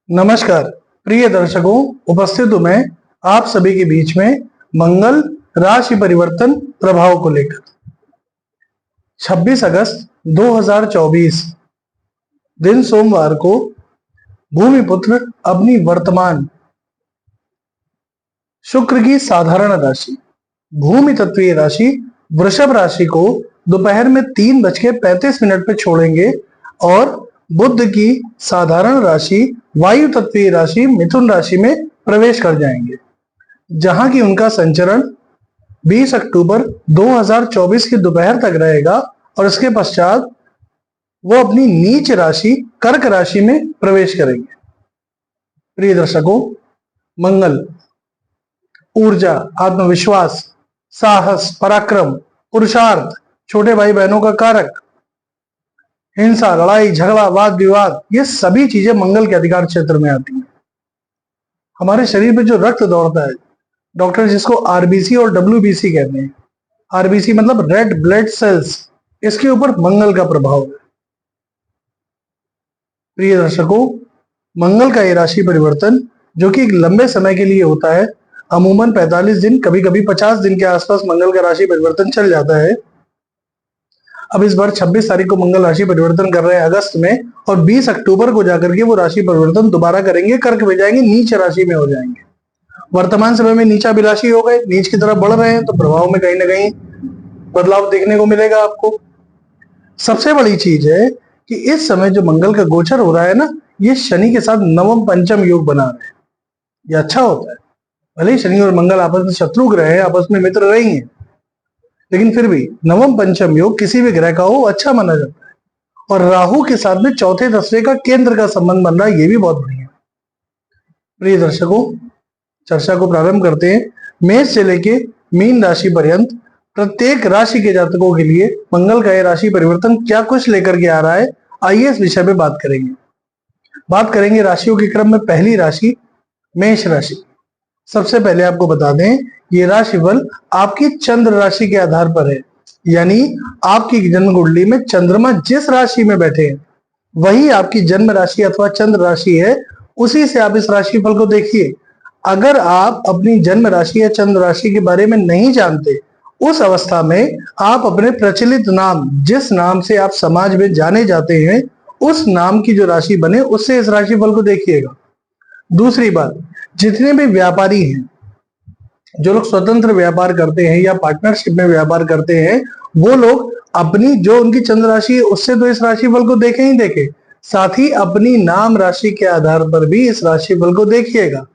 नमस्कार प्रिय दर्शकों, उपस्थित हूं मैं आप सभी के बीच में मंगल राशि परिवर्तन प्रभाव को लेकर। 26 अगस्त 2024 दिन सोमवार को भूमिपुत्र अपनी वर्तमान शुक्र की साधारण राशि भूमि तत्वीय राशि वृषभ राशि को दोपहर में 3:35 पे छोड़ेंगे और बुध की साधारण राशि वायु तत्वीय राशि मिथुन राशि में प्रवेश कर जाएंगे, जहां की उनका संचरण 20 अक्टूबर 2024 की दोपहर तक रहेगा और इसके पश्चात वो अपनी नीच राशि कर्क राशि में प्रवेश करेंगे। प्रिय दर्शकों, मंगल ऊर्जा, आत्मविश्वास, साहस, पराक्रम, पुरुषार्थ, छोटे भाई बहनों का कारक, हिंसा, लड़ाई झगड़ा, वाद विवाद, ये सभी चीजें मंगल के अधिकार क्षेत्र में आती हैं। हमारे शरीर में जो रक्त दौड़ता है, डॉक्टर जिसको आरबीसी और डब्ल्यूबीसी कहते हैं, आरबीसी मतलब रेड ब्लड सेल्स, इसके ऊपर मंगल का प्रभाव है। प्रिय दर्शकों, मंगल का ये राशि परिवर्तन जो कि एक लंबे समय के लिए होता है, अमूमन 45 दिन, कभी कभी 50 दिन के आसपास मंगल का राशि परिवर्तन चल जाता है। अब इस बार 26 तारीख को मंगल राशि परिवर्तन कर रहे हैं अगस्त में, और 20 अक्टूबर को जाकर के वो राशि परिवर्तन दोबारा करेंगे, कर्क में जाएंगे, नीच राशि में हो जाएंगे। वर्तमान समय में नीचा राशि हो गए, नीच की तरफ बढ़ रहे हैं, तो प्रभाव में कहीं ना कहीं बदलाव देखने को मिलेगा आपको। सबसे बड़ी चीज है कि इस समय जो मंगल का गोचर हो रहा है ना, ये शनि के साथ नवम पंचम योग बना रहे हैं। ये अच्छा होता है, भले ही शनि और मंगल आपस में शत्रु ग्रह है, आपस में मित्र नहीं है, लेकिन फिर भी नवम पंचम योग किसी भी ग्रह का हो अच्छा माना जाता है। और राहु के साथ में चौथे दसवें का केंद्र का संबंध बन रहा है, ये भी बहुत बढ़िया है। प्रिय दर्शकों, चर्चा को प्रारंभ करते हैं। मेष से लेके मीन राशि पर्यंत प्रत्येक राशि के जातकों के लिए मंगल का यह राशि परिवर्तन क्या कुछ लेकर के आ रहा है, आइए इस विषय पे बात करेंगे राशियों के क्रम में पहली राशि मेष राशि। सबसे पहले आपको बता दें, ये राशिफल आपकी चंद्र राशि के आधार पर है, यानी आपकी जन्म कुंडली में चंद्रमा जिस राशि में बैठे हैं वही आपकी जन्म राशि अथवा चंद्र राशि है, उसी से आप इस राशिफल को देखिए। अगर आप अपनी जन्म राशि या चंद्र राशि के बारे में नहीं जानते, उस अवस्था में आप अपने प्रचलित नाम, जिस नाम से आप समाज में जाने जाते हैं, उस नाम की जो राशि बने उससे इस राशिफल को देखिएगा। दूसरी बात, जितने भी व्यापारी हैं, जो लोग स्वतंत्र व्यापार करते हैं या पार्टनरशिप में व्यापार करते हैं, वो लोग अपनी जो उनकी चंद्र राशि है उससे तो इस राशिफल को देखें ही देखें, साथ ही अपनी नाम राशि के आधार पर भी इस राशिफल को देखिएगा।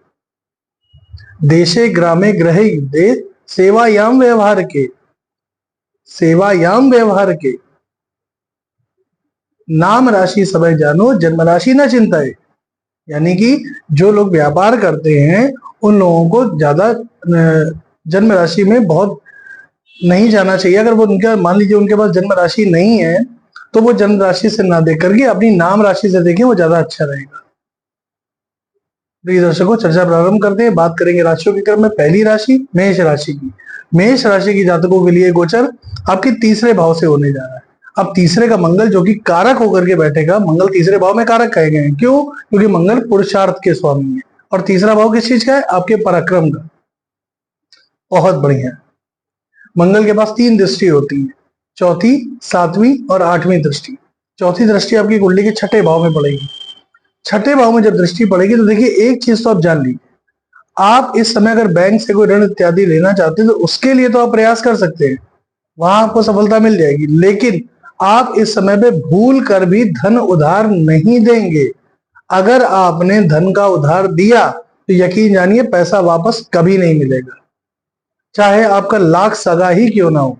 देशे ग्रामे ग्रहे युद्धे सेवायाम व्यवहार के नाम राशि समय जानो, जन्म राशि न चिंताए। यानी कि जो लोग व्यापार करते हैं उन लोगों को ज्यादा जन्म राशि में बहुत नहीं जाना चाहिए। अगर वो उनका मान लीजिए उनके पास जन्म राशि नहीं है, तो वो जन्म राशि से ना देख करके अपनी नाम राशि से देखें, वो ज्यादा अच्छा रहेगा। प्रिय दर्शकों, चर्चा प्रारंभ करते हैं। बात करेंगे राशियों के क्रम में पहली राशि मेष राशि की। मेष राशि की जातकों के लिए गोचर आपके तीसरे भाव से होने जा रहा है। अब तीसरे का मंगल जो कि कारक होकर के बैठेगा, मंगल तीसरे भाव में कारक कहे गए हैं, क्यों? क्योंकि मंगल पुरुषार्थ के स्वामी है। और तीसरा भाव किस चीज का है? आपके पराक्रम का। बहुत बढ़िया। मंगल के पास 3 दृष्टि होती है, चौथी, 7वीं और 8वीं दृष्टि। चौथी दृष्टि आपकी कुंडली के छठे भाव में पड़ेगी। छठे भाव में जब दृष्टि पड़ेगी तो देखिए, एक चीज तो आप जान लीजिए, आप इस समय अगर बैंक से कोई ऋण इत्यादि लेना चाहते हैं तो उसके लिए तो आप प्रयास कर सकते हैं, वहां आपको सफलता मिल जाएगी। लेकिन आप इस समय पे भूल कर भी धन उधार नहीं देंगे। अगर आपने धन का उधार दिया तो यकीन जानिए पैसा वापस कभी नहीं मिलेगा। चाहे आपका लाख सगा ही क्यों ना हो,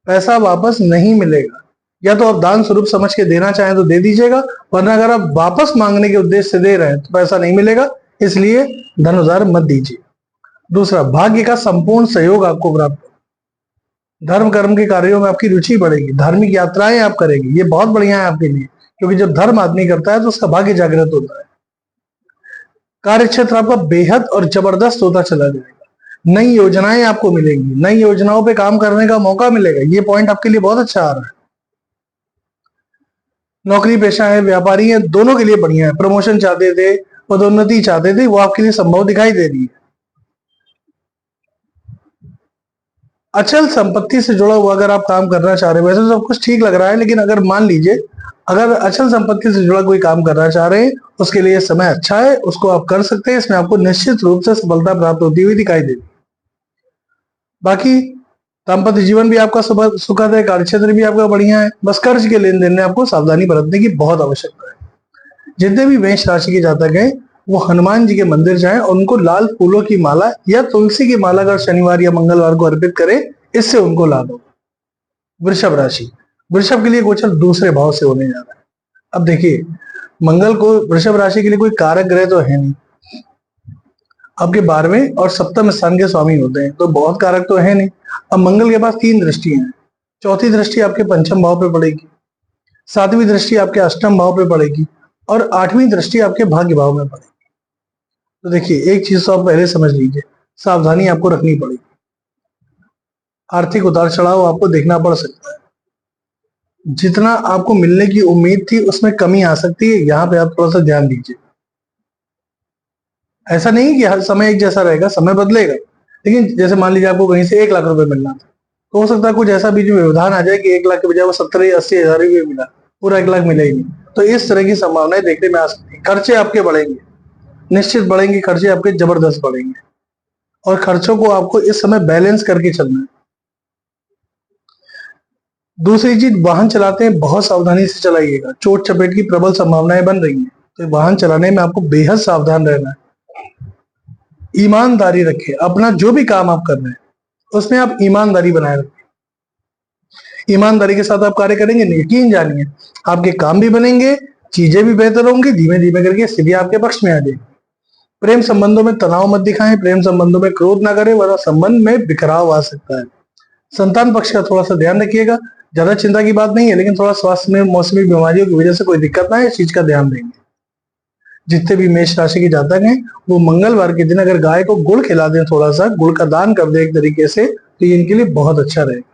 पैसा वापस नहीं मिलेगा। या तो आप दान स्वरूप समझ के देना चाहें तो दे दीजिएगा, वरना अगर आप वापस मांगने के उद्देश्य से दे रहे हैं तो पैसा नहीं मिलेगा, इसलिए धन उधार मत दीजिए। दूसरा, भाग्य का संपूर्ण सहयोग आपको प्राप्त हो। धर्म कर्म के कार्यों में आपकी रुचि बढ़ेगी, धार्मिक यात्राएं आप करेंगे, ये बहुत बढ़िया है आपके लिए, क्योंकि जब धर्म आदमी करता है तो उसका भाग्य जागृत होता है। कार्य क्षेत्र आपका बेहद और जबरदस्त होता चला जाएगा। नई योजनाएं आपको मिलेंगी, नई योजनाओं पे काम करने का मौका मिलेगा, ये पॉइंट आपके लिए बहुत अच्छा आ रहा है। नौकरी पेशा है, व्यापारी है, दोनों के लिए बढ़िया है। प्रमोशन चाहते थे पदोन्नति चाहते थे वो आपके लिए संभव दिखाई दे रही है। अचल संपत्ति से जुड़ा हुआ अगर आप काम करना चाह रहे हैं, वैसे तो सब कुछ ठीक लग रहा है, लेकिन अगर मान लीजिए अगर अचल संपत्ति से जुड़ा कोई काम करना चाह रहे हैं, उसके लिए समय अच्छा है, उसको आप कर सकते हैं। इसमें आपको निश्चित रूप से सफलता प्राप्त होती हुई दिखाई देगी। बाकी दाम्पत्य जीवन भी आपका सुखद है, कार्यक्षेत्र भी आपका बढ़िया है। बस कर्ज के लेन देन में आपको सावधानी बरतने की बहुत आवश्यकता है। जितने भी मेष राशि के जातक हैं वो हनुमान जी के मंदिर जाएं और उनको लाल फूलों की माला या तुलसी की माला अगर शनिवार या मंगलवार को अर्पित करें, इससे उनको लाभ होगा। वृषभ राशि, वृषभ के लिए गोचर दूसरे भाव से होने जा रहा है। अब देखिए, मंगल को वृषभ राशि के लिए कोई कारक ग्रह तो है नहीं, आपके 12वें और सप्तम स्थान के स्वामी होते हैं, तो बहुत कारक तो है नहीं। अब मंगल के पास 3 दृष्टियां हैं। चौथी दृष्टि आपके पंचम भाव पे पड़ेगी, 7वीं दृष्टि आपके अष्टम भाव पे पड़ेगी और 8वीं दृष्टि आपके भाग्य भाव में पड़ेगी। तो देखिए, एक चीज तो आप पहले समझ लीजिए, सावधानी आपको रखनी पड़ेगी। आर्थिक उतार चढ़ाव आपको देखना पड़ सकता है। जितना आपको मिलने की उम्मीद थी उसमें कमी आ सकती है, यहाँ पे आप थोड़ा सा ध्यान दीजिए। ऐसा नहीं कि हर समय एक जैसा रहेगा, समय बदलेगा, लेकिन जैसे मान लीजिए आपको कहीं से 1 लाख रुपए मिलना था, तो हो सकता है कुछ ऐसा बीच में व्यवधान आ जाए कि 1 लाख के बजाय वो 70 या 80 हजार रुपये मिला, पूरा 1 लाख मिला ही नहीं। तो इस तरह की संभावनाएं देखने में आ सकती है। खर्चे आपके बढ़ेंगे, निश्चित बढ़ेंगे, खर्चे आपके जबरदस्त बढ़ेंगे और खर्चों को आपको इस समय बैलेंस करके चलना है। दूसरी चीज, वाहन चलाते हैं बहुत सावधानी से चलाइएगा, चोट चपेट की प्रबल संभावनाएं बन रही हैं, तो वाहन चलाने में आपको बेहद सावधान रहना है। ईमानदारी रखें, अपना जो भी काम आप कर रहे हैं उसमें आप ईमानदारी बनाए रखें। ईमानदारी के साथ आप कार्य करेंगे, यकीन जानिए आपके काम भी बनेंगे, चीजें भी बेहतर होंगी, धीमे धीमे करके स्थिति आपके पक्ष में आ जाएगी। प्रेम संबंधों में तनाव मत दिखाएं, प्रेम संबंधों में क्रोध ना करें, वरना संबंध में बिखराव आ सकता है। संतान पक्ष का थोड़ा सा ध्यान रखिएगा, ज्यादा चिंता की बात नहीं है, लेकिन थोड़ा स्वास्थ्य में मौसमी बीमारियों की वजह से कोई दिक्कत ना है, इस चीज का ध्यान देंगे। जितने भी मेष राशि के जातक हैं वो मंगलवार के दिन अगर गाय को गुड़ खिला दें, थोड़ा सा गुड़ का दान कर दें एक तरीके से, तो ये इनके लिए बहुत अच्छा रहेगा।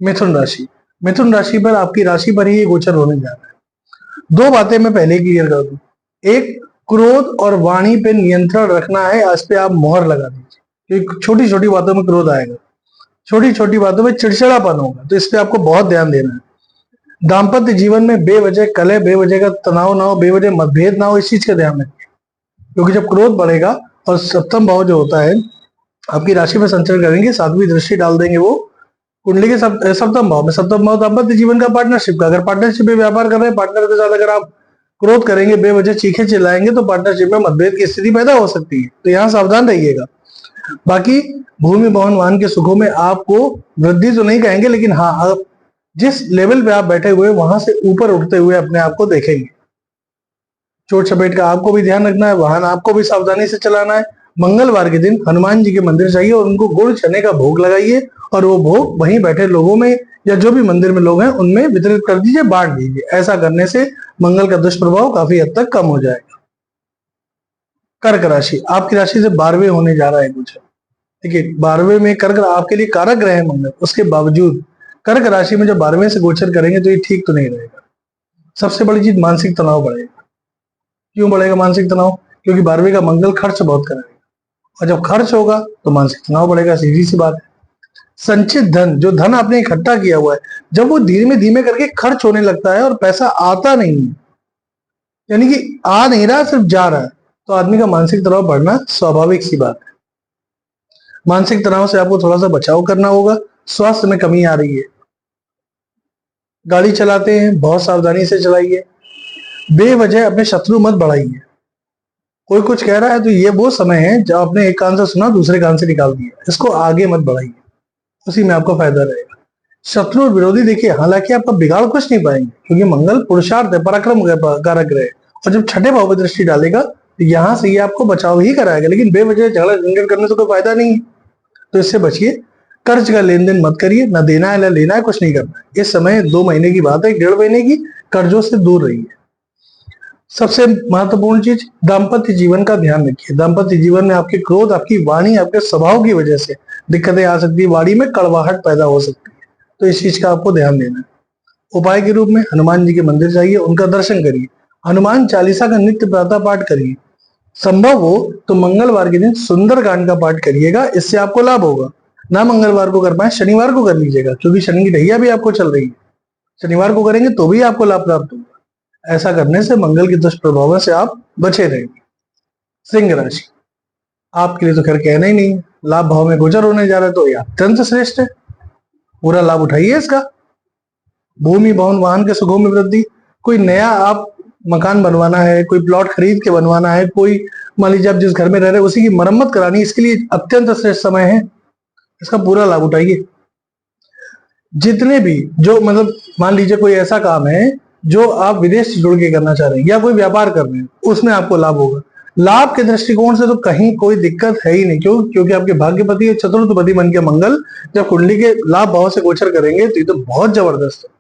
मिथुन राशि, मिथुन राशि पर आपकी राशि पर ही ये गोचर होने जा रहा है। 2 बातें मैं पहले क्लियर कर दूं। एक, क्रोध और वाणी पे नियंत्रण रखना है, इस पे आप मोहर लगा दीजिए, क्योंकि छोटी छोटी बातों में क्रोध आएगा, छोटी छोटी बातों में चिड़चिड़ापन होगा, तो इस पे आपको बहुत ध्यान देना है। दाम्पत्य जीवन में बेवजह कलह, बेवजह का तनाव ना हो, बेवजह मतभेद ना हो, इस चीज का ध्यान रखिए, क्योंकि जब क्रोध बढ़ेगा और सप्तम भाव जो होता है आपकी राशि में संचरण करेंगे, 7वीं दृष्टि डाल देंगे वो कुंडली के सप्तम भाव में। सप्तम भाव दाम्पत्य जीवन का, पार्टनरशिप का। अगर पार्टनरशिप में व्यापार कर रहे हैं, पार्टनर के साथ अगर आप क्रोध करेंगे, बेवजह चीखे चिल्लाएंगे, तो पार्टनरशिप में मतभेद की स्थिति पैदा हो सकती है, तो यहाँ सावधान रहिएगा। बाकी भूमि भवन वाहन के सुखों में आपको वृद्धि तो नहीं कहेंगे, लेकिन हाँ, आप जिस लेवल पे आप बैठे हुए वहां से ऊपर उठते हुए अपने आप को देखेंगे। चोट चपेट का आपको भी ध्यान रखना है, वाहन आपको भी सावधानी से चलाना है। मंगलवार के दिन हनुमान जी के मंदिर जाइए और उनको गुड़ चने का भोग लगाइए और वो भोग वहीं बैठे लोगों में या जो भी मंदिर में लोग हैं उनमें वितरित कर दीजिए, बांट दीजिए। ऐसा करने से मंगल का दुष्प्रभाव काफी हद तक कम हो जाएगा। कर्क राशि, आपकी राशि से 12वें होने जा रहा है कुछ। देखिए, 12वें में कर्क आपके लिए कारक ग्रह है मंगल, उसके बावजूद कर्क राशि में जब 12वें से गोचर करेंगे तो ये ठीक तो नहीं रहेगा। सबसे बड़ी चीज, मानसिक तनाव बढ़ेगा। क्यों बढ़ेगा मानसिक तनाव? क्योंकि 12वें का मंगल खर्च बहुत करेगा, और जब खर्च होगा तो मानसिक तनाव बढ़ेगा, सीधी सी बात है। संचित धन, जो धन आपने इकट्ठा किया हुआ है, जब वो धीमे धीमे करके खर्च होने लगता है और पैसा आता नहीं है, यानी कि आ नहीं रहा, सिर्फ जा रहा है, तो आदमी का मानसिक तनाव बढ़ना स्वाभाविक सी बात है। मानसिक तनाव से आपको थोड़ा सा बचाव करना होगा। स्वास्थ्य में कमी आ रही है, गाड़ी चलाते हैं बहुत सावधानी से चलाइए, बेवजह अपने शत्रु मत बढ़ाइए। कोई कुछ कह रहा है तो ये वो समय है जब आपने एक कान से सुना दूसरे कान से निकाल दिया, इसको आगे मत बढ़ाइए, उसी में आपको फायदा रहेगा। शत्रु और विरोधी, देखिए हालांकि आपका बिगाड़ कुछ नहीं पाएंगे, क्योंकि मंगल पुरुषार्थ है, पराक्रम कारक ग्रह, और जब छठे भाव पर दृष्टि डालेगा तो यहां से ये आपको बचाव ही कराएगा, लेकिन बेवजह झगड़ा झंझट करने से कोई फायदा नहीं है, तो इससे बचिए। कर्ज का लेन देन मत करिए, ना देना है ना लेना है, कुछ नहीं करना है। इस समय 2 महीने की बात है, 1.5 महीने की, कर्जों से दूर रहिए। सबसे महत्वपूर्ण चीज, दाम्पत्य जीवन का ध्यान रखिए। दाम्पत्य जीवन में आपके क्रोध, आपकी वाणी, आपके स्वभाव की वजह से दिक्कतें आ सकती है, वाणी में कड़वाहट पैदा हो सकती है, तो इस चीज का आपको ध्यान देना है। उपाय के रूप में हनुमान जी के मंदिर जाइए, उनका दर्शन करिए, हनुमान चालीसा का नित्य प्रातः पाठ करिए, संभव हो तो मंगलवार के दिन सुंदरकांड का पाठ करिएगा, इससे आपको लाभ होगा। ना मंगलवार को कर पाए शनिवार को कर लीजिएगा, क्योंकि शनि की ढैया भी आपको चल रही है। शनिवार को करेंगे तो भी आपको लाभ प्राप्त होगा। ऐसा करने से मंगल के दुष्प्रभावों से आप बचे रहेंगे। सिंह राशि, आपके लिए तो खैर कहना ही नहीं है, लाभ भाव में गोचर होने जा रहा है तो ये अत्यंत श्रेष्ठ है, पूरा लाभ उठाइए इसका। भूमि भवन वाहन के सुखों में वृद्धि, कोई नया आप मकान बनवाना है, कोई प्लॉट खरीद के बनवाना है, कोई मान लीजिए आप जिस घर में रह रहे हैं उसी की मरम्मत करानी है, इसके लिए अत्यंत श्रेष्ठ समय है, इसका पूरा लाभ उठाइए। जितने भी जो मतलब मान लीजिए कोई ऐसा काम है जो आप विदेश से जुड़ के करना चाह रहे हैं या कोई व्यापार कर रहे हैं, उसमें आपको लाभ होगा। लाभ के दृष्टिकोण से तो कहीं कोई दिक्कत है ही नहीं, क्यों? क्योंकि आपके भाग्यपति और चतुर्थपति मन के मंगल जब कुंडली के लाभ भाव से गोचर करेंगे तो ये तो बहुत जबरदस्त है।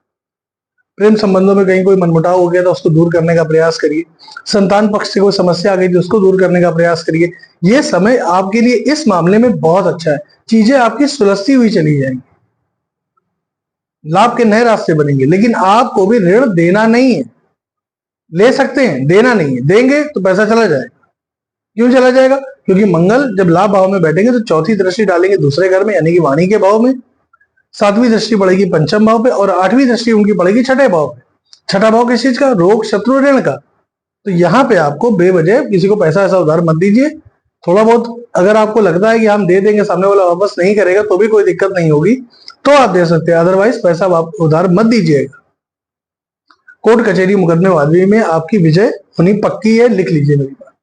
प्रेम संबंधों में कहीं कोई मनमुटाव हो गया तो उसको दूर करने का प्रयास करिए। संतान पक्ष से कोई समस्या आ गई तो उसको दूर करने का प्रयास करिए। ये समय आपके लिए इस मामले में बहुत अच्छा है, चीजें आपकी सुलझती हुई चली जाएंगी, लाभ के नए रास्ते बनेंगे। लेकिन आपको भी ऋण देना नहीं है, ले सकते हैं, देना नहीं है। देंगे तो पैसा चला जाएगा। क्यों चला जाएगा? क्योंकि मंगल जब लाभ भाव में बैठेंगे तो चौथी दृष्टि डालेंगे दूसरे घर में, यानी कि वाणी के भाव में। सातवीं दृष्टि पड़ेगी पंचम भाव पे और आठवीं दृष्टि उनकी पड़ेगी छठे भाव पे। छठा भाव किस चीज का? रोग शत्रु ऋण का। तो यहाँ पे आपको बेवजह किसी को पैसा ऐसा उधार मत दीजिए। थोड़ा बहुत अगर आपको लगता है कि हम दे देंगे, सामने वाला वापस नहीं करेगा तो भी कोई दिक्कत नहीं होगी, तो आप दे सकते हैं, अदरवाइज पैसा उधार मत दीजिएगा। कोर्ट कचहरी मुकदमेबाजी में आपकी विजय होनी पक्की है, लिख लीजिए मेरी बात।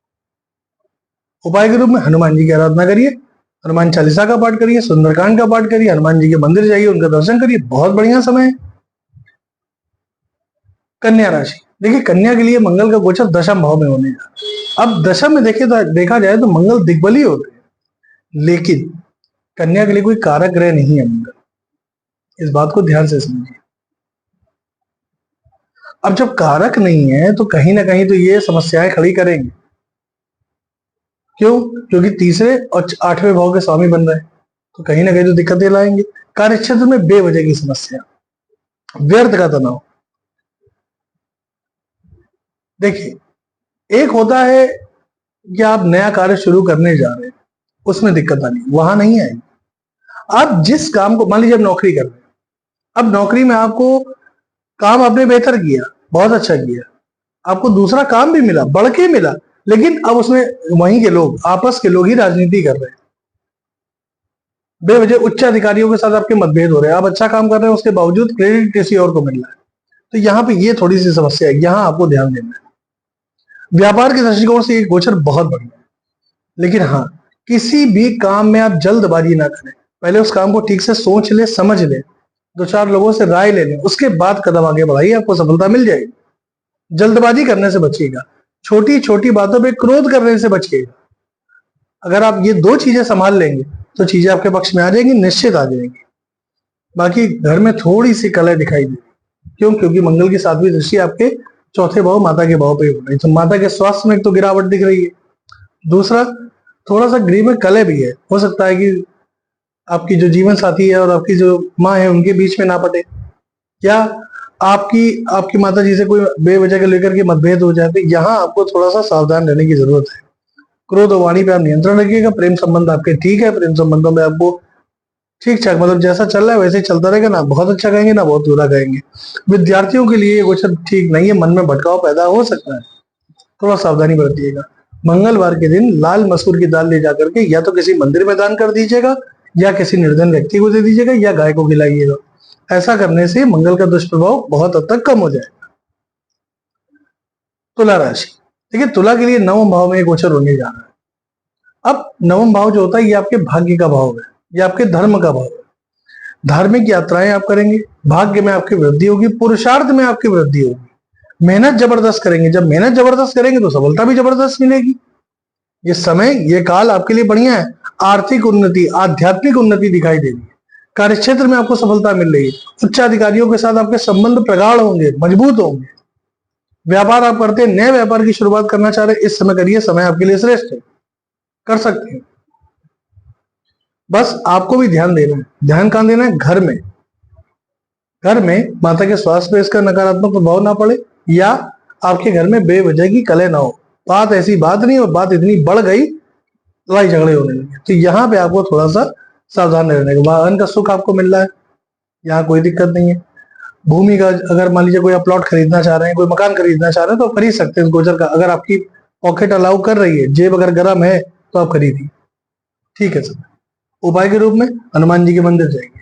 उपाय के रूप में हनुमान जी की आराधना करिए, हनुमान चालीसा का पाठ करिए, सुंदरकांड का पाठ करिए, हनुमान जी के मंदिर जाइए, उनका दर्शन करिए, बहुत बढ़िया समय है। कन्या राशि, देखिए कन्या के लिए मंगल का गोचर दशम भाव में होने जा रहा है। अब दशम में देखा जाए तो मंगल दिग्बली होते हैं, लेकिन कन्या के लिए कोई कारक ग्रह नहीं है मंगल, इस बात को ध्यान से समझिए। अब जब कारक नहीं है तो कहीं ना कहीं तो ये समस्याएं खड़ी करेंगे। क्यों? क्योंकि तीसरे और आठवें भाव के स्वामी बन रहे हैं, तो कहीं ना कहीं तो दिक्कतें लाएंगे। कार्य क्षेत्र में बेवजह की समस्या, व्यर्थ का तनाव। देखिए, एक होता है कि आप नया कार्य शुरू करने जा रहे हैं, उसमें दिक्कत आनी, वहां नहीं आएगी। आप जिस काम को मान लीजिए आप नौकरी कर रहे हैं, अब नौकरी में आपको काम आपने बेहतर किया, बहुत अच्छा किया, आपको दूसरा काम भी मिला, बढ़ के मिला, लेकिन अब उसमें वहीं के लोग, आपस के लोग ही राजनीति कर रहे हैं। बेवजह उच्च अधिकारियों के साथ आपके मतभेद हो रहे हैं, आप अच्छा काम कर रहे हैं उसके बावजूद क्रेडिट किसी और को मिल रहा है। तो यहाँ पे ये थोड़ी सी समस्या है, यहाँ आपको ध्यान देना है। व्यापार के दृष्टिकोण से ये गोचर बहुत बढ़िया है, लेकिन हाँ, किसी भी काम में आप जल्दबाजी ना करें, पहले उस काम को ठीक से सोच ले, समझ ले, दो चार लोगों से राय ले लें, उसके बाद कदम आगे बढ़ाइए, आपको सफलता मिल जाएगी। जल्दबाजी करने से बचिएगा, छोटी छोटी बातों पे क्रोध करने से बचिएगा। अगर आप ये दो चीजें संभाल लेंगे तो चीजें आपके पक्ष में आ जाएंगी, निश्चित आ जाएंगी। बाकी घर में थोड़ी सी कलह दिखाई दे, क्यों? क्योंकि मंगल की सातवीं दृष्टि आपके चौथे भाव माता के भाव पे हो रही है, तो माता के स्वास्थ्य में एक तो गिरावट दिख रही है, दूसरा थोड़ा सा गृह में कलह भी है। हो सकता है कि आपकी जो जीवन साथी है और आपकी जो माँ है उनके बीच में ना पटे, या आपकी माता जी से कोई बेवजह के लेकर के मतभेद हो जाए, तो यहाँ आपको थोड़ा सा सावधान रहने की जरूरत है। क्रोध और वाणी पे आप नियंत्रण रखिएगा। प्रेम संबंध आपके ठीक है, प्रेम संबंधों में आपको ठीक ठाक, मतलब जैसा चल रहा है वैसे ही चलता रहेगा, ना बहुत अच्छा कहेंगे ना बहुत बुरा कहेंगे। विद्यार्थियों के लिए गोचर ठीक नहीं है, मन में भटकाव पैदा हो सकता है, थोड़ा सावधानी बरतिएगा। मंगलवार के दिन लाल मसूर की दाल ले जाकर के या तो किसी मंदिर में दान कर दीजिएगा, या किसी निर्धन व्यक्ति को दे दीजिएगा, या गाय को खिलाइएगा। ऐसा करने से मंगल का दुष्प्रभाव बहुत हद तक कम हो जाएगा। तुला राशि, देखिए तुला के लिए नवम भाव में गोचर होने जा रहा है। अब नवम भाव जो होता है ये आपके भाग्य का भाव है, ये आपके धर्म का भाव है। धार्मिक यात्राएं आप करेंगे, भाग्य में आपकी वृद्धि होगी, पुरुषार्थ में आपकी वृद्धि होगी, मेहनत जबरदस्त करेंगे। जब मेहनत जबरदस्त करेंगे तो सफलता भी जबरदस्त मिलेगी। ये समय, ये काल आपके लिए बढ़िया है। आर्थिक उन्नति, आध्यात्मिक उन्नति दिखाई दे रही है। कार्य क्षेत्र में आपको सफलता मिल रही है। उच्च अधिकारियों के साथ आपके संबंध प्रगाढ़ होंगे, मजबूत होंगे। व्यापार आप करते हैं, नए व्यापार की शुरुआत करना चाह रहे हैं, इस समय करिए, समय आपके लिए श्रेष्ठ है, कर सकते हैं। बस आपको भी ध्यान देना है। ध्यान कहां देना है? घर में। घर में माता के स्वास्थ्य पे इसका नकारात्मक प्रभाव ना पड़े, या आपके घर में बेवजह की कलह ना हो। बात ऐसी बात नहीं, और बात इतनी बढ़ गई, लड़ाई झगड़े होने लगे। तो यहाँ पे आपको थोड़ा सा सावधान रहने का। वाहन का सुख आपको मिल रहा है, यहाँ कोई दिक्कत नहीं है। भूमि का, अगर मान लीजिए कोई आप प्लॉट खरीदना चाह रहे हैं, कोई मकान खरीदना चाह रहे हैं, तो आप खरीद सकते हैं इस गोचर का। अगर आपकी पॉकेट अलाउ कर रही है, जेब अगर गर्म है, तो आप खरीदिए। ठीक है सर। उपाय के रूप में हनुमान जी के मंदिर जाइए,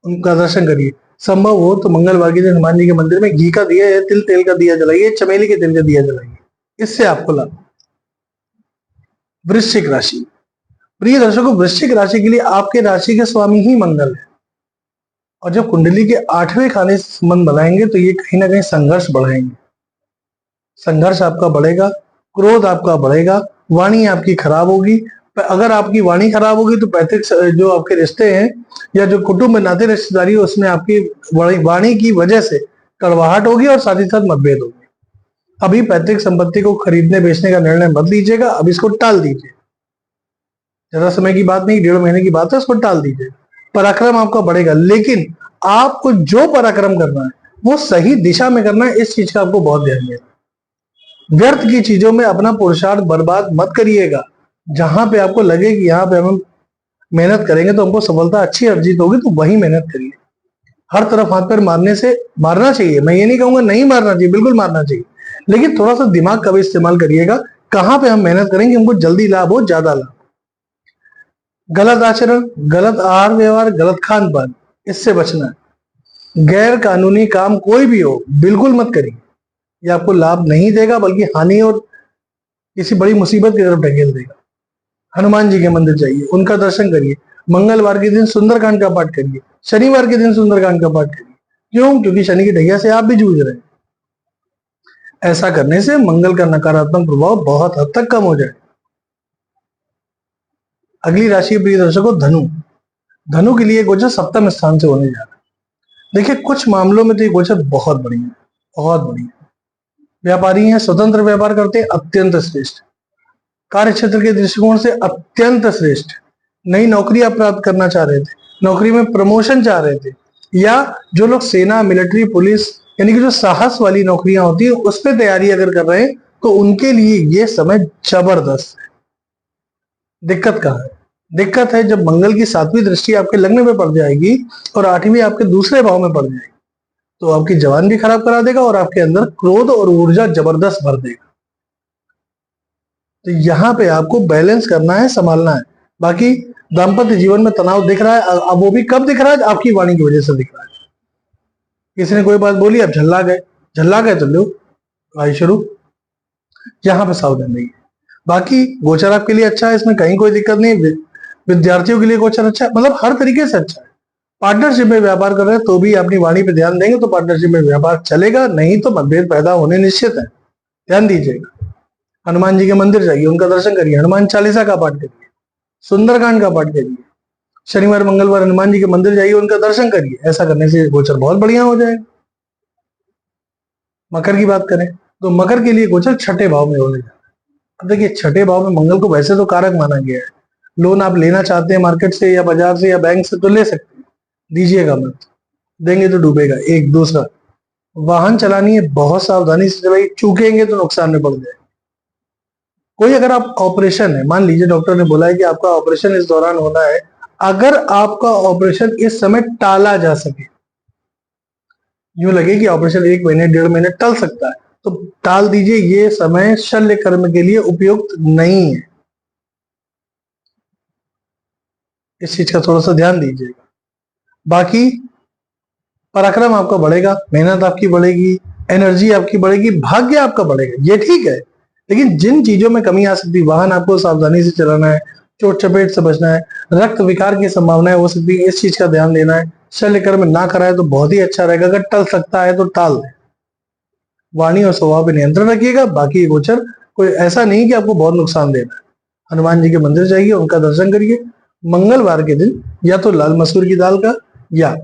उनका दर्शन करिए। संभव हो तो मंगलवार के दिन हनुमान जी के मंदिर में घी का दिया या तिल तेल का दिया जलाइए, चमेली के तेल का दिया जलाइए, इससे आपको लाभ। वृश्चिक राशि, प्रिय दर्शकों, वृश्चिक राशि के लिए आपके राशि के स्वामी ही मंगल है, और जब कुंडली के 8वें खाने से संबंध बनाएंगे तो ये कहीं ना कहीं संघर्ष बढ़ाएंगे। संघर्ष आपका बढ़ेगा, क्रोध आपका बढ़ेगा, वाणी आपकी खराब होगी। अगर आपकी वाणी खराब होगी तो पैतृक जो आपके रिश्ते हैं या जो कुटुंब नाते रिश्तेदारी है, उसमें आपकी वाणी की वजह से कड़वाहट होगी और साथ ही साथ मतभेद होगी। अभी पैतृक संपत्ति को खरीदने बेचने का निर्णय मत लीजिएगा, अब इसको टाल दीजिए। ज्यादा समय की बात नहीं, 1.5 महीने की बात है, उसको टाल दीजिए। पराक्रम आपका बढ़ेगा, लेकिन आपको जो पराक्रम करना है वो सही दिशा में करना है, इस चीज का आपको बहुत ध्यान देना। व्यर्थ की चीजों में अपना पुरुषार्थ बर्बाद मत करिएगा। जहां पे आपको लगे कि यहाँ पे हम मेहनत करेंगे तो हमको सफलता अच्छी अर्जित होगी, तो वही मेहनत करिए। हर तरफ हाथ पैर मारने से, मारना चाहिए, मैं ये नहीं कहूंगा नहीं मारना चाहिए, बिल्कुल मारना चाहिए, लेकिन थोड़ा सा दिमाग का भी इस्तेमाल करिएगा। कहां पे हम मेहनत करेंगे, हमको जल्दी लाभ हो, ज्यादा लाभ। गलत आचरण, गलत आहार व्यवहार, गलत खान पान, इससे बचना है। गैर कानूनी काम कोई भी हो, बिल्कुल मत करिए, ये आपको लाभ नहीं देगा, बल्कि हानि और किसी बड़ी मुसीबत की तरफ ढकेल देगा। हनुमान जी के मंदिर जाइए, उनका दर्शन करिए। मंगलवार के दिन सुंदरकांड का पाठ करिए, शनिवार के दिन सुंदरकांड का पाठ करिए। क्यों? क्योंकि शनि की ढैया से आप भी जूझ रहे हैं। ऐसा करने से मंगल का नकारात्मक प्रभाव बहुत हद तक कम हो जाए। अगली राशि प्रिय दर्शकों, धनु। धनु के लिए गोचर सप्तम स्थान से होने जा रहा है। देखिए, कुछ मामलों में तो ये गोचर बहुत बढ़िया है, बहुत बढ़िया। व्यापारी हैं, स्वतंत्र व्यापार करते हैं, अत्यंत श्रेष्ठ। कार्य क्षेत्र के दृष्टिकोण से अत्यंत श्रेष्ठ। नई नौकरी आप प्राप्त करना चाह रहे थे, नौकरी में प्रमोशन चाह रहे थे, या जो लोग सेना, मिलिट्री, पुलिस, यानी कि जो साहस वाली नौकरियां होती है उस पर तैयारी अगर कर रहे हैं, तो उनके लिए ये समय जबरदस्त है। दिक्कत कहाँ है? दिक्कत है जब मंगल की 7वीं दृष्टि आपके लग्न में पड़ जाएगी और 8वीं आपके दूसरे भाव में पड़ जाएगी, तो आपकी जवान भी खराब करा देगा और आपके अंदर क्रोध और ऊर्जा जबरदस्त भर देगा। तो यहाँ पे आपको बैलेंस करना है, संभालना है। बाकी दाम्पत्य जीवन में तनाव दिख रहा है, अब वो भी कब दिख रहा है? आपकी वाणी की वजह से दिख रहा है। किसी ने कोई बात बोली, आप झल्ला गए, झल्ला गए तो लो लड़ाई शुरू। यहाँ पे सावधान रहिए। बाकी गोचर आपके लिए अच्छा है, इसमें कहीं कोई दिक्कत नहीं। विद्यार्थियों के लिए गोचर अच्छा है, मतलब हर तरीके से अच्छा है। पार्टनरशिप में व्यापार कर रहे हैं तो भी अपनी वाणी पे ध्यान देंगे तो पार्टनरशिप में व्यापार चलेगा, नहीं तो मतभेद पैदा होने निश्चित है। ध्यान दीजिएगा। हनुमान जी के मंदिर जाइए, उनका दर्शन करिए, हनुमान चालीसा का पाठ करिए, सुंदरकांड का पाठ करिए। शनिवार मंगलवार हनुमान जी के मंदिर जाइए, उनका दर्शन करिए। ऐसा करने से गोचर बहुत बढ़िया हो जाएगा। मकर की बात करें तो मकर के लिए गोचर 6ठे भाव में होने जा रहा है। अब देखिए, 6ठे भाव में मंगल को वैसे तो कारक माना गया है। लोन आप लेना चाहते हैं मार्केट से या बाजार से या बैंक से, तो ले सकते हैं, दीजिएगा मत, देंगे तो डूबेगा। एक दूसरा, वाहन चलानी है, बहुत सावधानी से भाई, चूकेंगे तो नुकसान में पड़ जाए। कोई अगर आप ऑपरेशन है, मान लीजिए डॉक्टर ने बोला है कि आपका ऑपरेशन इस दौरान होना है, अगर आपका ऑपरेशन इस समय टाला जा सके, यूं लगे कि ऑपरेशन 1 महीने 1.5 महीने टल सकता है, तो टाल दीजिए। ये समय शल्य कर्म के लिए उपयुक्त नहीं है, इस चीज का थोड़ा सा ध्यान दीजिएगा। बाकी पराक्रम आपका बढ़ेगा, मेहनत आपकी बढ़ेगी, एनर्जी आपकी बढ़ेगी, भाग्य आपका बढ़ेगा, ये ठीक है। लेकिन जिन चीजों में कमी आ सकती है, वाहन आपको सावधानी से चलाना है, चोट चपेट से बचना है, रक्त विकार की संभावना हो सकती है, इस चीज का ध्यान देना है। शल्य कर्म ना कराए तो बहुत ही अच्छा रहेगा, अगर टल सकता है तो टाल दे। वाणी और स्वभाव पे नियंत्रण रखिएगा। बाकी गोचर कोई ऐसा नहीं कि आपको बहुत नुकसान देना है। हनुमान जी के मंदिर जाइए, उनका दर्शन करिए। मंगलवार के दिन या तो लाल मसूर की दाल का या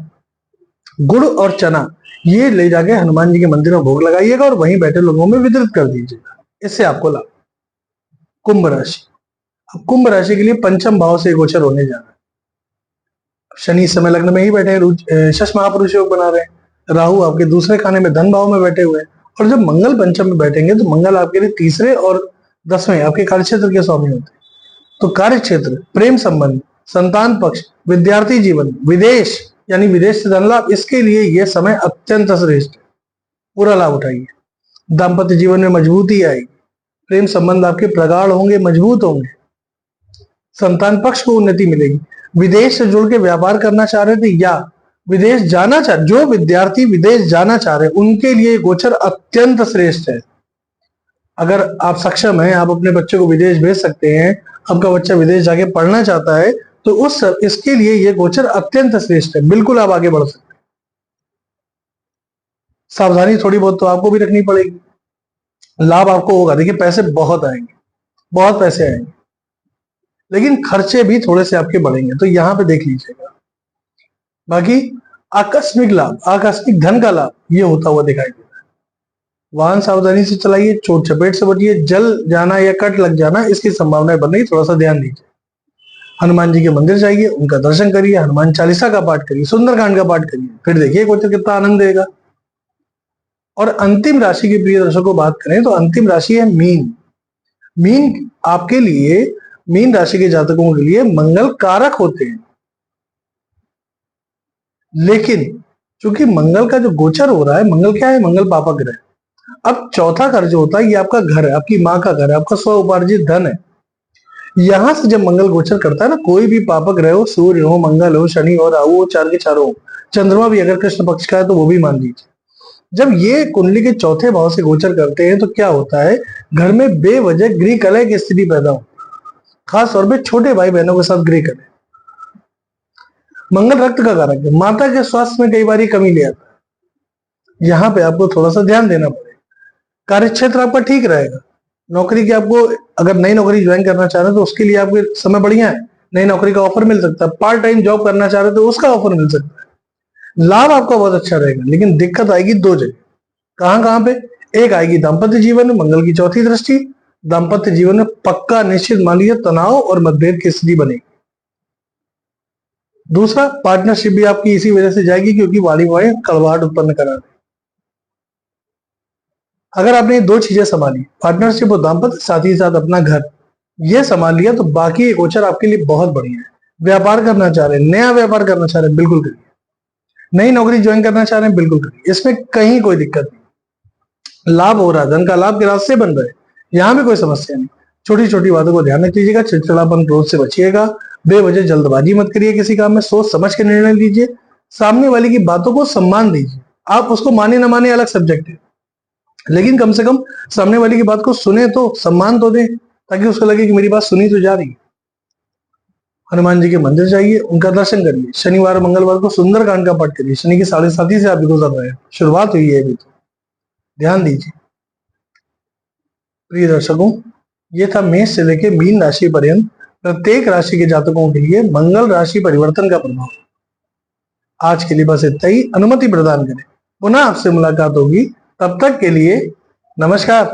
गुड़ और चना ये ले जाके हनुमान जी के मंदिर में भोग लगाइएगा और वहीं बैठे लोगों में वितरित कर दीजिएगा, इससे आपको लाभ। कुंभ राशि, अब कुंभ राशि के लिए पंचम भाव से गोचर होने जा रहा है। शनि समय लग्न में ही बैठे हैं, शश महापुरुष योग बना रहे हैं। राहु आपके दूसरे खाने में धन भाव में बैठे हुए हैं, और जब मंगल पंचम में बैठेंगे तो मंगल आपके लिए तीसरे और 10वें आपके कार्यक्षेत्र के स्वामी होते हैं। तो कार्यक्षेत्र, प्रेम संबंध, संतान पक्ष, विद्यार्थी जीवन, विदेश यानी विदेश से धन लाभ, इसके लिए यह समय अत्यंत श्रेष्ठ है। पूरा लाभ उठाइए। दाम्पत्य जीवन में मजबूती आएगी, प्रेम संबंध आपके प्रगाढ़ होंगे, मजबूत होंगे, संतान पक्ष को उन्नति मिलेगी। विदेश से जुड़ के व्यापार करना चाह रहे थे या विदेश जाना चाह, जो विद्यार्थी विदेश जाना चाह रहे हैं उनके लिए गोचर अत्यंत श्रेष्ठ है। अगर आप सक्षम हैं, आप अपने बच्चे को विदेश भेज सकते हैं, आपका बच्चा विदेश जाके पढ़ना चाहता है, तो उस इसके लिए यह गोचर अत्यंत श्रेष्ठ है। बिल्कुल आप आगे बढ़ सकते हैं। सावधानी थोड़ी बहुत तो आपको भी रखनी पड़ेगी। लाभ आपको होगा, देखिए पैसे बहुत आएंगे, बहुत पैसे आएंगे, लेकिन खर्चे भी थोड़े से आपके बढ़ेंगे, तो यहां पे देख लीजिएगा। बाकी आकस्मिक लाभ, आकस्मिक धन का लाभ ये होता हुआ दिखाई देता है। वाहन सावधानी से चलाइए, चोट चपेट से बचिए, जल जाना या कट लग जाना इसकी संभावनाएं बन रही, थोड़ा सा ध्यान दीजिए। हनुमान जी के मंदिर जाइए, उनका दर्शन करिए, हनुमान चालीसा का पाठ करिए, सुंदरकांड का पाठ करिए, फिर देखिए गोचर कितना आनंद देगा। और अंतिम राशि की प्रिय दर्शकों को बात करें तो अंतिम राशि है मीन। मीन आपके लिए, मीन राशि के जातकों के लिए मंगल कारक होते हैं, लेकिन चूंकि मंगल का जो गोचर हो रहा है, मंगल क्या है, मंगल पापक ग्रह। अब चौथा घर जो होता है ये आपका घर है, आपकी माँ का घर है, आपका स्व उपार्जित धन है। यहां से जब मंगल गोचर करता है ना, कोई भी पापक ग्रह हो, सूर्य हो, मंगल हो, शनि हो, राहु हो, चार के चारों हो, चंद्रमा भी अगर कृष्ण पक्ष का है तो वो भी मान लीजिए, जब ये कुंडली के चौथे भाव से गोचर करते हैं तो क्या होता है, घर में बेवजह गृह कलह की स्थिति पैदा हो, खास तौर पे छोटे भाई बहनों के साथ गृह कलह। मंगल रक्त का कारक है, माता के स्वास्थ्य में कई बार कमी ले आता है, यहाँ पे आपको थोड़ा सा ध्यान देना पड़ेगा। कार्य क्षेत्र आपका ठीक रहेगा, नौकरी की आपको अगर नई नौकरी ज्वाइन करना चाह रहे हैं तो उसके लिए आपके समय बढ़िया है, नई नौकरी का ऑफर मिल सकता है। पार्ट टाइम जॉब करना चाह रहे हैं तो उसका ऑफर मिल सकता है। लाभ आपका बहुत अच्छा रहेगा, लेकिन दिक्कत आएगी दो जगह। कहां कहां पे, एक आएगी दाम्पत्य जीवन में, मंगल की चौथी दृष्टि, दाम्पत्य जीवन में पक्का निश्चित मान लीजिए तनाव और मतभेद की स्थिति बनेगी। दूसरा, पार्टनरशिप भी आपकी इसी वजह से जाएगी क्योंकि वाणी वाणी कड़वाहट उत्पन्न करा रहे। अगर आपने दो चीजें संभाली, पार्टनरशिप और दाम्पत्य, साथ ही साथ अपना घर, ये संभाल लिया तो बाकी गोचर आपके लिए बहुत बढ़िया है। व्यापार करना चाह रहे हैं, नया व्यापार करना चाह रहे हैं, बिल्कुल करिए। नई नौकरी ज्वाइन करना चाह रहे हैं, बिल्कुल करिए, इसमें कहीं कोई दिक्कत नहीं। लाभ हो रहा है, धन का लाभ के रास्ते बन रहे हैं, यहां भी कोई समस्या नहीं। छोटी छोटी बातों को ध्यान रख लीजिएगा, चिड़चिड़ापन क्रोध से बचिएगा, बेवजह जल्दबाजी मत करिए, किसी काम में सोच समझ के निर्णय लीजिए, सामने वाले की बातों को सम्मान दीजिए। आप उसको माने ना माने अलग सब्जेक्ट है, लेकिन कम से कम सामने वाले की बात को सुने तो सम्मान तो दें, ताकि उसको लगे कि मेरी बात सुनी तो जा रही है। हनुमान जी के मंदिर जाइए, उनका दर्शन करिए, शनिवार मंगलवार को सुंदरकांड का पाठ करिए। शनि की 7.5 से आप गुजर रहे हैं, शुरुआत हुई है अभी तो, ध्यान दीजिए। प्रिय दर्शकों, ये था मेष से लेकर मीन राशि पर्यंत प्रत्येक राशि के जातकों के लिए मंगल राशि परिवर्तन का प्रभाव। आज के लिए बस इतना ही, अनुमति प्रदान करें, पुनः आपसे मुलाकात होगी, तब तक के लिए नमस्कार।